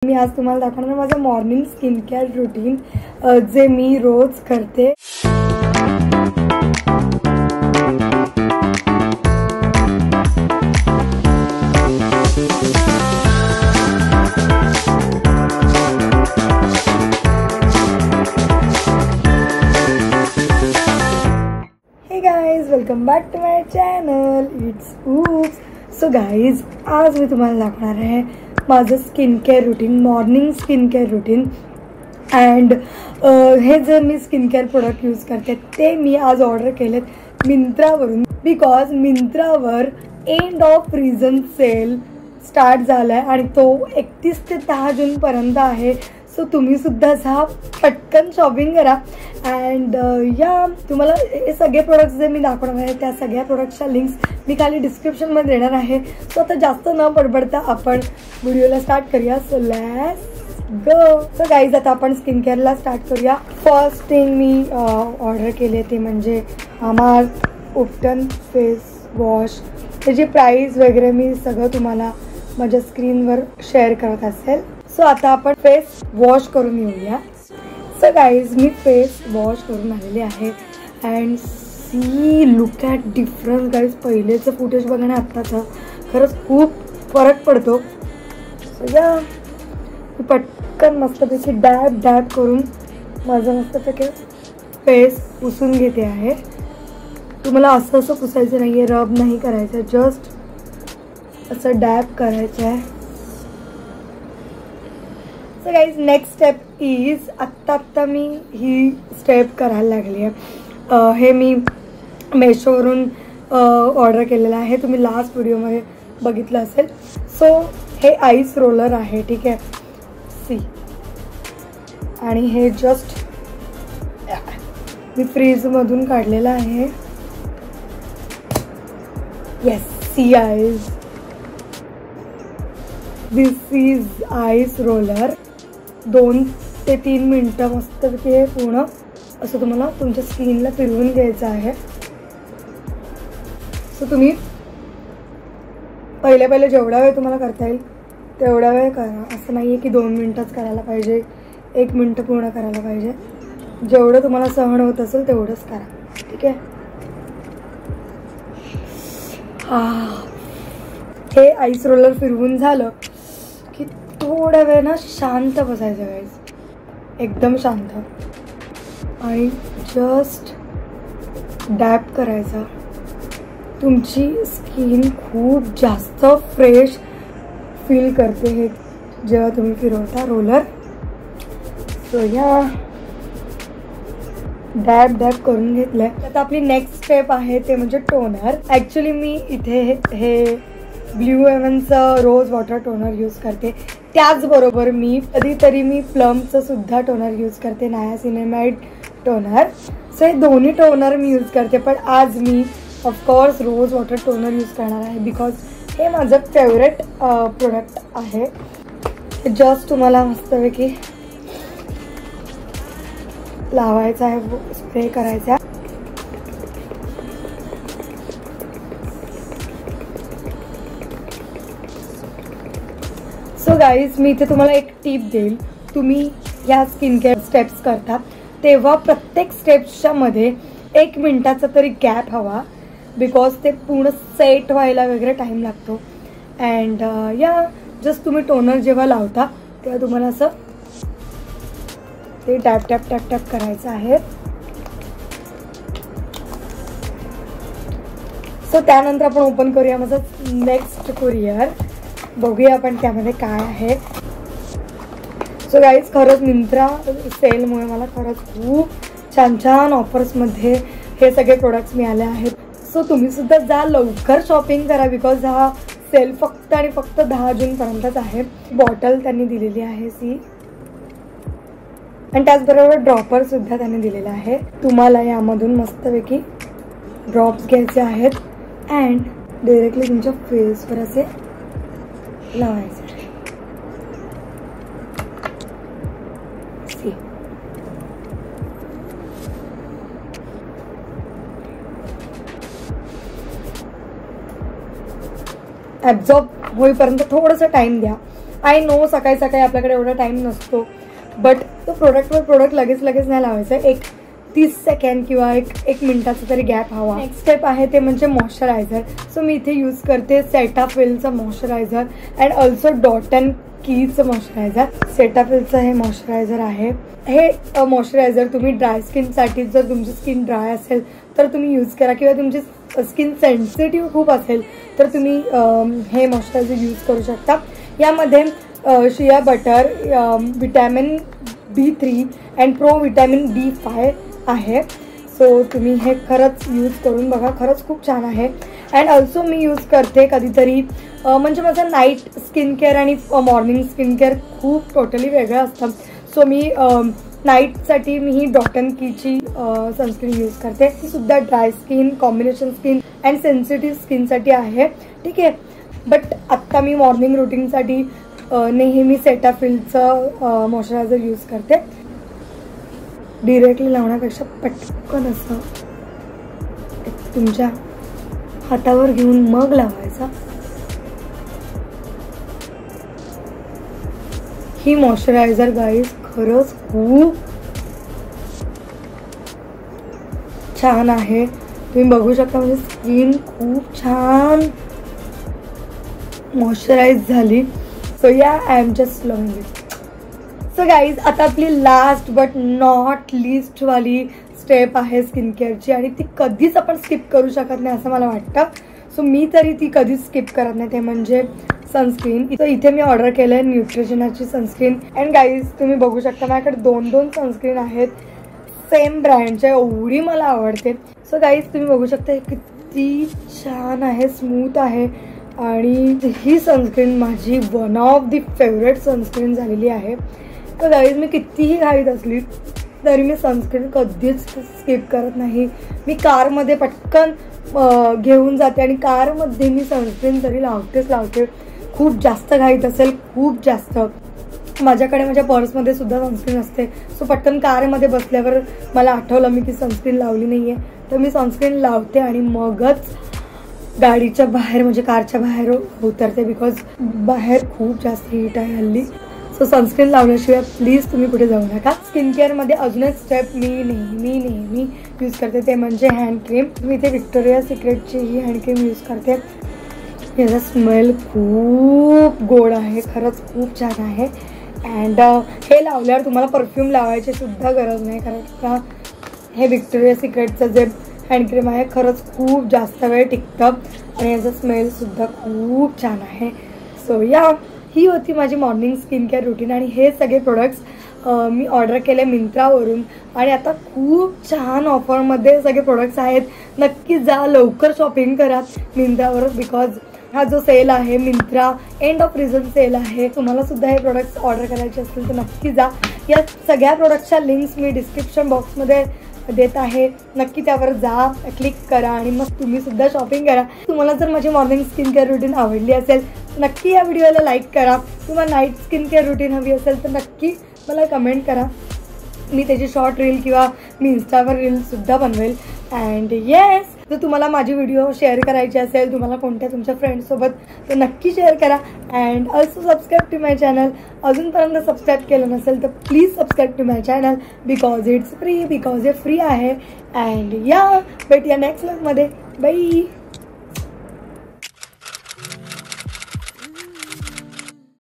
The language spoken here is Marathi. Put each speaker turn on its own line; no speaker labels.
मी आज तुम्हाला दाखवणार माझं मॉर्निंग स्किन केअर रुटीन जे मी रोज करते। Hey guys, welcome back to my channel, it's oops. So guys, आज मी तुम्हाला दाखवणार आहे माझं skin care routine, morning skin care routine. And हे जे मी स्किन केअर प्रोडक्ट यूज करते ते मी आज ऑर्डर केलेत मिंत्रावरून, बिकॉज मिंत्रावर end of season sale start झाला आहे आणि तो 31 ते 10 जूनपर्यंत आहे। सो तुम्ही सुद्धा जा, पटकन शॉपिंग करा। अँड या तुम्हाला हे सगळे प्रोडक्ट्स जे मी दाखवणार आहे त्या सगळ्या प्रोडक्ट्सच्या लिंक्स मी खाली डिस्क्रिप्शनमध्ये देणार आहे। सो आता जास्त न बडबडता आपण व्हिडिओला स्टार्ट करूया। So let's go. So guys, आता आपण स्किन केअरला स्टार्ट करूया। फर्स्ट थिंग मी ऑर्डर केले ते म्हणजे मामाअर्थ उपटन फेस वॉश। त्याची प्राइस वगैरे मी सगळं तुम्हाला माझ्या स्क्रीनवर शेअर करत असेल। सो आता आपण फेस वॉश करून येऊया। सो गाईज, मी फेस वॉश करून आलेले आहे and see look at difference guys. पहिलेचं फुटेज बघा ना आत्ताचं, खरंच खूप फरक पडतो। सो या मी पटकन मस्तपैकी डॅब करून माझं मस्तपैकी फेस पुसून घेते आहे। तुम्हाला असं पुसायचं नाही आहे, रब नाही करायचं, जस्ट असं डॅब करायचं आहे। So guys, next step is आत्ता मी ही स्टेप करायला लागली आहे। हे मी मेशोवरून ऑर्डर केलेलं आहे, तुम्ही लास्ट व्हिडिओमध्ये बघितलं असेल। सो हे आईस रोलर आहे, ठीक आहे, सी। आणि हे जस्ट मी फ्रीजमधून काढलेलं आहे। Yes, see eyes, this is ice roller. 2 ते 3 मिनटं मस्तपैकी हे पूर्ण असं तुम्हाला तुमच्या स्किनला फिरवून घ्यायचं आहे। सो तुम्ही पहिले जेवढा वेळ तुम्हाला करता येईल तेवढा वेळ करा। असं नाही आहे की 2 मिनटंच करायला पाहिजे, 1 मिनटं पूर्ण करायला पाहिजे। जेवढं तुम्हाला सहन होत असेल तेवढंच करा, ठीक आहे। हे आईस रोलर फिरवून झालं की थोड्या वेळ ना शांत बसायचं गाईज, एकदम शांत, आणि जस्ट डॅब करायचा। तुमची स्किन खूप जास्त फ्रेश फील करते हे जेव्हा तुम्ही फिरवता रोलर। सो या डॅब करून घेतलंय। आता आपली नेक्स्ट स्टेप आहे ते म्हणजे टोनर। ॲक्च्युली मी इथे हे ब्ल्यू हेवनचं रोज वॉटर टोनर यूज करते, त्याचबरोबर मी कधीतरी मी प्लमचं सुद्धा टोनर यूज करते, नायासिनामाइड टोनर। सो हे दोन्ही टोनर मी यूज करते, पण आज मी of course rose water toner use करणार आहे, बिकॉज हे माझं फेवरेट प्रोडक्ट आहे। जस्ट तुम्हाला मस्तपैकी लावायचा आहे, स्प्रे करायचा। सो गाईज, मी इथे तुम्हाला एक टिप देईल। तुम्ही या स्किन केअर स्टेप्स करता तेव्हा प्रत्येक स्टेप्सच्या मध्ये 1 मिनिटाचा तरी गॅप हवा, बिकॉज ते पूर्ण सेट व्हायला वगैरे टाईम लागतो। अँड या जस्ट तुम्ही टोनर जेव्हा लावता तेव्हा तुम्हाला असं ते टॅप करायचं आहे। सो त्यानंतर आपण ओपन करूया माझं नेक्स्ट कुरिअर, बघूया आपण त्यामध्ये काय आहे। सो गाईज, खरंच मिंत्रा सेलमुळे मला खरंच खूप छान ऑफर्समध्ये हे सगळे प्रोडक्ट्स मिळाले आहेत। सो तुम्ही सुद्धा जा, लवकर शॉपिंग करा, बिकॉज हा सेल फक्त आणि फक्त 10 जूनपर्यंतच आहे। बॉटल त्यांनी दिलेली आहे सी, आणि त्याचबरोबर ड्रॉपर सुद्धा त्यांनी दिलेला आहे। तुम्हाला यामधून मस्तपैकी ड्रॉप्स घ्यायचे आहेत अँड डायरेक्टली तुमच्या फेसवर असे लावायचे। सी, ॲब्झॉर्ब होईपर्यंत थोडंसं टाईम द्या, आय नो सकाळी सकाळी आपल्याकडे एवढा टाइम नसतो, बट तो प्रोडक्टवर प्रोडक्ट लगेच नाही लावायचं. एक 30 सेकंड किंवा एक मिनिटाचा तरी गॅप हवा. नेक्स्ट स्टेप आहे ते म्हणजे मॉइश्चरायझर. सो मी इथे यूज करते सेटाफिलचं moisturiser and also Dot and कीचं मॉइश्चरायझर. सेटाफिलचं हे मॉइश्चरायझर आहे. हे मॉइश्चरायझर तुम्ही ड्राय स्किनसाठी, जर तुमची स्किन ड्राय असेल तर तुम्ही यूज करा, किंवा तुमची स्किन सेन्सिटिव्ह खूप असेल तर तुम्ही हे मॉइश्चरायझर यूज करू शकता. यामध्ये shea butter, vitamin B3 and pro vitamin B5 आहे. सो तुम्ही हे खरंच यूज करून बघा, खरंच खूप छान आहे. अँड ऑल्सो मी यूज करते कधीतरी, म्हणजे माझं नाईट स्किन केअर आणि मॉर्निंग स्किन केअर खूप टोटली वेगळं असतं. सो मी नाईटसाठी मी ही डॉट अँड कीची सनस्क्रीन यूज करते. ती सुद्धा dry skin, combination skin and sensitive स्किनसाठी आहे, ठीक आहे. बट आत्ता मी मॉर्निंग रुटीनसाठी नेहमी सेटाफिलचं मॉइश्चरायझर यूज करते. डिरेक्टली लावण्यापेक्षा पटकन असं तुमच्या हातावर घेऊन मग लावायचा. ही मॉइश्चरायझर गाईज खरंच खूप छान आहे. तुम्ही बघू शकता, म्हणजे स्किन खूप छान मॉइश्चराइज झाली. सो या I am just loving it. So guys आता आपली लास्ट बट नॉट लिस्ट वाली स्टेप आहे स्किन केअरची, आणि ती कधीच आपण स्किप करू शकत नाही असं मला वाटतं. सो मी तरी ती कधीच स्किप करत नाही, ते म्हणजे सनस्क्रीन. इथे मी ऑर्डर केलं आहे न्यूट्रिजनाची सनस्क्रीन. अँड गाईज तुम्ही बघू शकता माझ्याकडे 2 सनस्क्रीन आहेत सेम ब्रँडच्या, एवढी मला आवडते. सो गाईज तुम्ही बघू शकता किती छान आहे, स्मूथ आहे, आणि ही सनस्क्रीन माझी one of the favourite sunscreen झालेली आहे. तर गाईज मी कितीही घाईत असली तरी मी सनस्क्रीन कधीच स्किप करत नाही. मी कारमध्ये पटकन घेऊन जाते आणि कारमध्ये मी सनस्क्रीन तरी लावते. खूप जास्त घाईत असेल, खूप जास्त, माझ्याकडे माझ्या पर्समध्ये सुद्धा सनस्क्रीन असते. सो पटकन कारमध्ये बसल्यावर मला आठवलं मी की सनस्क्रीन लावली नाही आहे, तर मी सनस्क्रीन लावते आणि मगच गाडीच्या बाहेर म्हणजे कारच्या बाहेर उतरते, बिकॉज बाहेर खूप जास्त हीट आहे हल्ली. सो सनस्क्रीन लावल्याशिवाय प्लीज तुम्ही कुठे जाऊ नका. स्किन केअरमध्ये अजून एक स्टेप मी नेहमी यूज करते, ते म्हणजे हँड क्रीम. मी इथे व्हिक्टोरिया सिक्रेटची ही हँड क्रीम यूज करते. याचा स्मेल खूप गोड आहे, खरंच खूप छान आहे. अँड हे लावल्यावर तुम्हाला परफ्यूम लावायची सुद्धा गरज नाही, कारण का हे व्हिक्टोरिया सिक्रेटचं जे हँड क्रीम आहे खरंच खूप जास्त वेळ टिकतं, आणि याचा स्मेलसुद्धा खूप छान आहे. सो या ही होती माझी मॉर्निंग स्किन केअर रुटीन, आणि हे सगळे प्रोडक्ट्स मी ऑर्डर केले मिंत्रावरून, आणि आता खूप छान ऑफरमध्ये सगळे प्रोडक्ट्स आहेत. नक्की जा, लवकर शॉपिंग करा मिंत्रावर, बिकॉज हा जो सेल आहे Myntra end of season sale आहे. तुम्हाला सुद्धा हे प्रोडक्ट्स ऑर्डर करायचे असतील तर नक्की जा. या सगळ्या प्रोडक्ट्सच्या लिंक्स मी डिस्क्रिप्शन बॉक्समध्ये देत आहे, नक्की त्यावर जा, क्लिक करा आणि मग तुम्ही सुद्धा शॉपिंग करा. तुम्हाला जर माझी मॉर्निंग स्किन केअर रुटीन आवडली असेल नक्की या व्हिडिओला लाईक करा. तुम्हाला नाईट स्किन केअर रुटीन हवी असेल तर नक्की मला कमेंट करा. मी त्याची शॉर्ट रील किंवा मी इन्स्टावर रीलसुद्धा बनवेल. अँड येस, जर तुम्हाला माझी व्हिडिओ शेअर करायची असेल तुम्हाला कोणत्या तुमच्या फ्रेंड्ससोबत, तर नक्की शेअर करा. And also subscribe to my channel. अजूनपर्यंत सबस्क्राईब केलं नसेल तर please subscribe to my channel, because it's free, because हे फ्री आहे. अँड या भेटूया नेक्स्ट व्लॉगमध्ये. बाय.